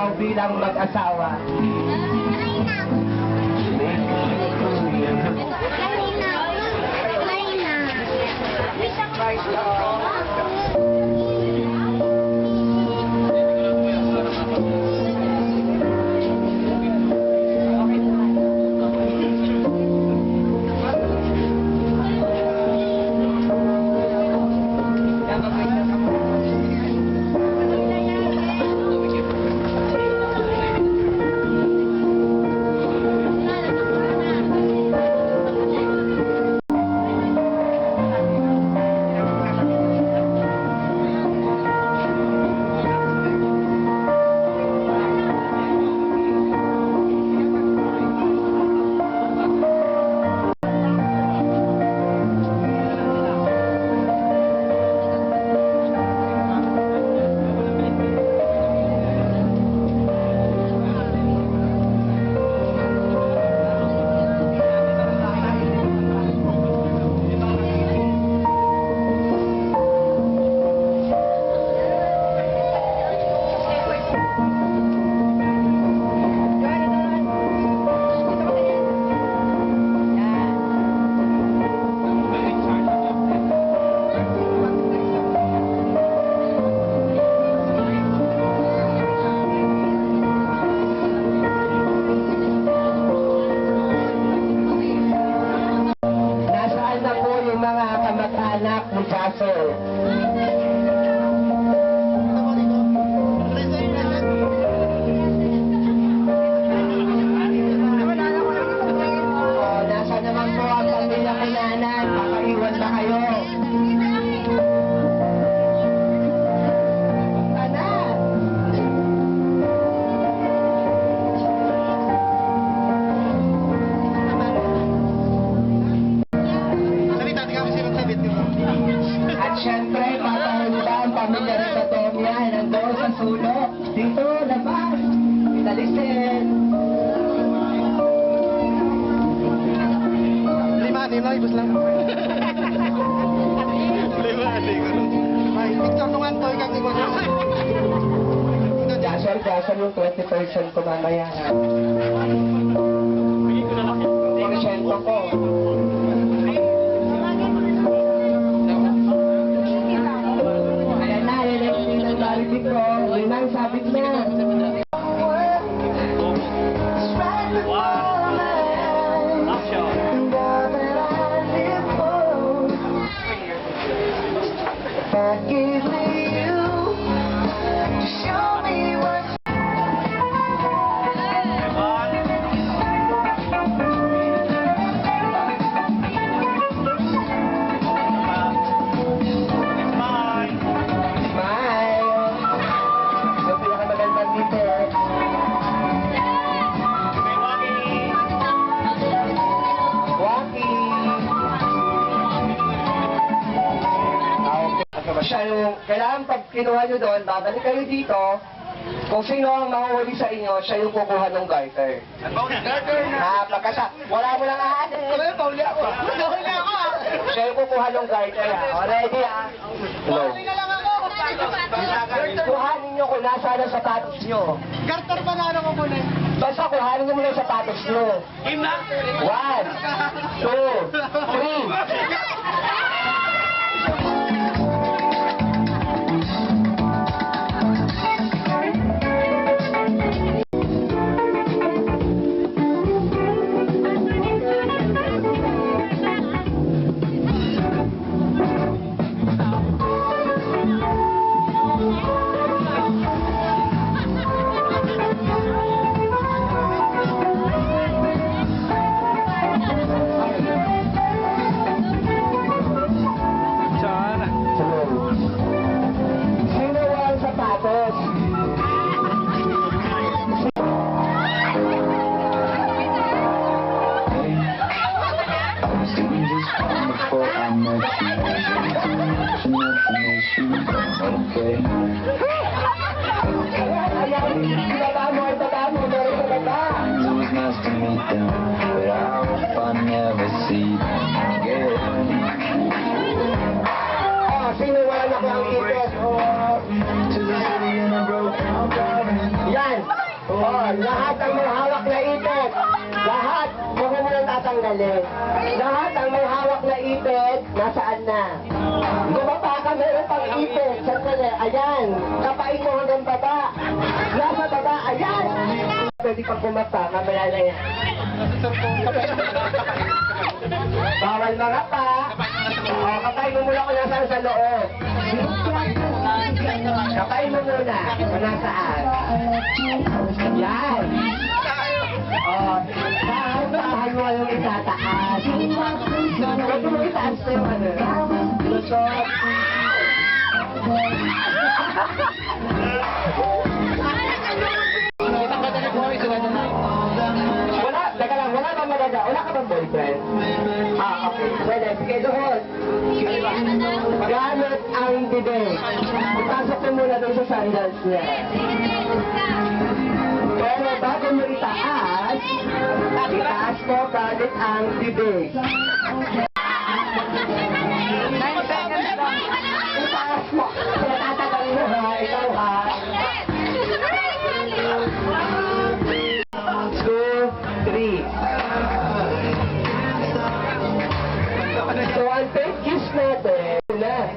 ikaw bilang mag-asawa? Anak ni Castle. Nasa naman po ang pamilya ko nanan. Pakaiwan na kayo. At syempre, paparulan, pamilya rin na Tomia, nandoon sa sulok. Dito, labas. Italisin. Lima, ibus lang. Lima, may picture nungan to, ikang ikot. Jasal yung 20% ko mamaya. Porsyento ko. Limang sabit na. Siya yung, kailangan pag kinuha nyo doon, babalik kayo dito, kung sino ang mahuhuli sa inyo, siya yung kukuha ng garter. Garter na? Wala mo lang aanin. Wala yung pauli ako. Siya yung kukuha ng garter. O, ready ha? Hello. Kuhanin nyo kung nasa ng sapatos nyo. Garter ba na ano mo muna? Basta kuhanin nyo muna yung sapatos nyo. 1, 2, 3. Okay. It was nice to meet them, but I hope I never see them again. Sino wala na kang ikot? To the city in a broken car. Yan! lahat ang may hawak na ipit. Lahat, huwag mo nang tatanggalin. Lahat ang may hawak na ipit, nasaan na? Gumapa ka, meron pang ipit. Sandali, ayan. Kapain mo hanggang baba. Nasa baba, ayan. Pwede pang kumapa, mamaya na yan. Bawal mga pa. O, kapain mo muna kung nasaan sa loob. Kapain mo muna kung nasaan. Yan. O, tahan mo yung itataas. Huwag mo itaas na yung ano. Lusot. Teka lang, wala bang magaga? Wala ka bang boyfriend? Okay. Pwede, sige, doon. Gamit ang bibig. Ipasok mo muna doon sa sandals niya. Pero bago mo itaas mo gamit ang bibig. 9 seconds lang. Itaas mo. Pinatatagal mo ha, ikaw ha. 2, 3. So, ang third kiss natin na.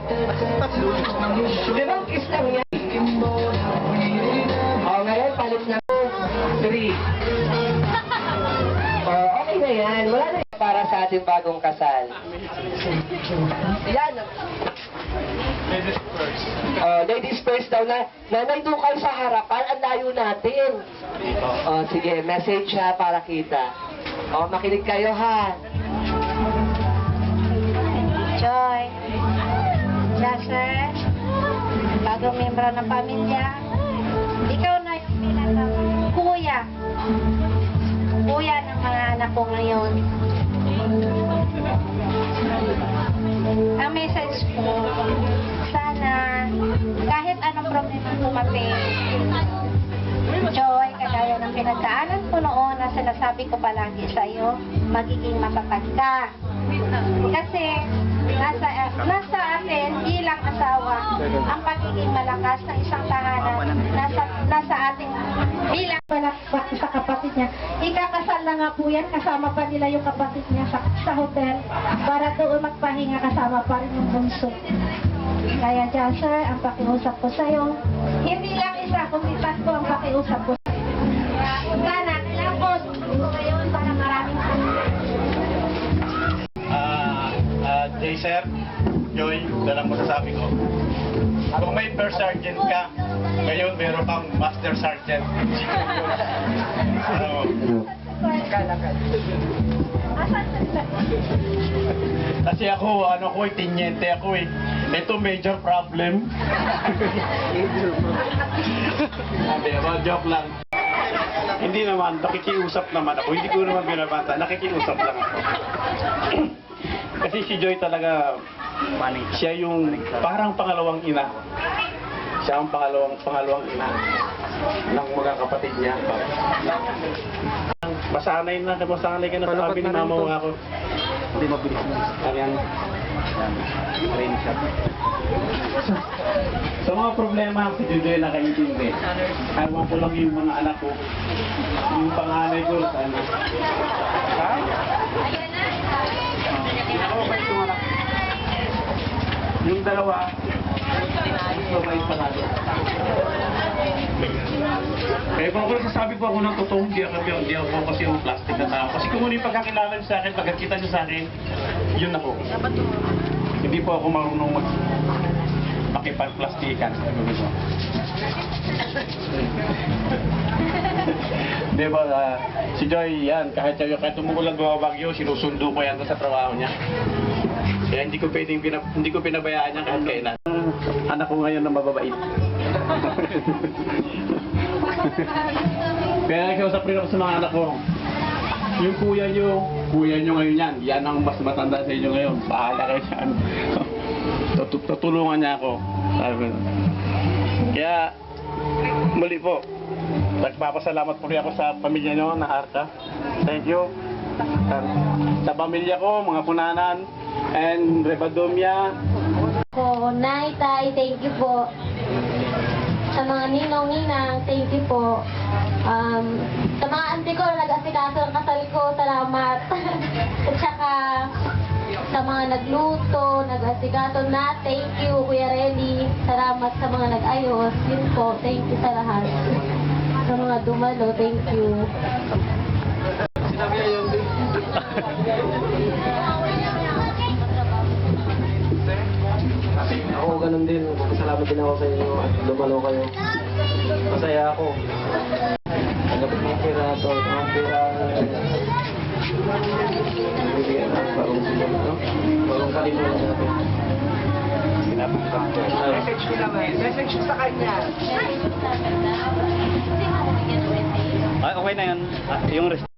Limang kiss lang yan. Ngayon, palit na 3. Okay na yan. Wala na yan para sa ating bagong kasal. Yan. Ladies first daw na. Nanay doon kayo sa harapan. Ang layo natin. Sige, message ha para kita. Makinig kayo ha. Joy, Jasper, bagong membro ng pamilya, ikaw na yung bilang kuya ng mga anak ko ngayon. Ang message ko, sana kahit anong problema dumating, Joy, kagaya ng pinagdaanan ko noon na sinasabi ko palagi sa iyo, magiging matatag ka. Kasi nasa atin bilang asawa ang pagiging malakas ng isang tahanan, nasa ating bilang malakas sa kapatid niya. Ikakasal na nga po yan, kasama pa nila yung kapatid niya sa hotel para doon magpahinga, kasama pa rin yung bunso. Kaya dyan sir, ang pakiusap ko sa iyo, hindi lang isa kundi tatlo ang pakiusap ko. Sana, kailangan ko ngayon para maraming Jay Sir, Joy, dalang masasabi ko. Kung may first sergeant ka, ngayon meron kang master sergeant. Kasi ako, tinyente ako eh. Ito major problem. Sabi, joke lang. Hindi naman, nakikiusap naman ako. Hindi ko naman binabata, nakikiusap lang ako. Kasi si Joy talaga, siya yung parang pangalawang ina. Siya ang pangalawang ina ng mga kapatid niya. Masanay ka na sabi ni mama mo ako. Hindi mabilis mo. Ayan. Training shot. Sa mga problema, si Joy nakaintindi. Ayaw ko lang yung mga anak ko. Yung panganay ko, sana. Ha? Yung dalawa, mabait pa natin. Eh, kung ako nagsasabi po ako ng totoo, hindi ako kasi yung plastic na tao. Kasi kung muna yung pagkakilala niyo sa akin, pagkakita niyo sa akin, yun ako. Hindi po ako marunong makipag-plastikan. Di ba, si Joy, yan, kahit umuulan bumabagyo, sinusundo ko yan sa trabaho niya. Kaya hindi ko pinabayaan niya kahit kailan. Anak ko ngayon na mababait. Kaya nagkausap rin ako sa mga anak ko. Yung kuya nyo ngayon yan ang mas matanda sa inyo ngayon. Bahala kayo siya. Tutulungan niya ako. Kaya, muli po, nagpapasalamat po rin ako sa pamilya nyo na Arca. Thank you. Sa pamilya ko, mga punanan, and Rebadomia. po. Nay, tay, thank you po. Sa mga ninong-ninang, thank you po. Sa mga auntie ko, nag-asikaso ng kasal ko, salamat. At saka, sa mga nagluto, nag-asikaso na, thank you, Kuya Relly. Salamat sa mga nag-ayos. Yun po, thank you sa lahat. Sa mga dumalo, thank you. Ako ganun din. Salamat din ako sa inyo at dumalo kayo. Masaya ako. Tanggapin mo yung pera to. Ang pera bibigyan ng bagong kalimutan natin. Pinapunta ko. Message ko naman. Message ko sa kanya. Okay na yan. Yung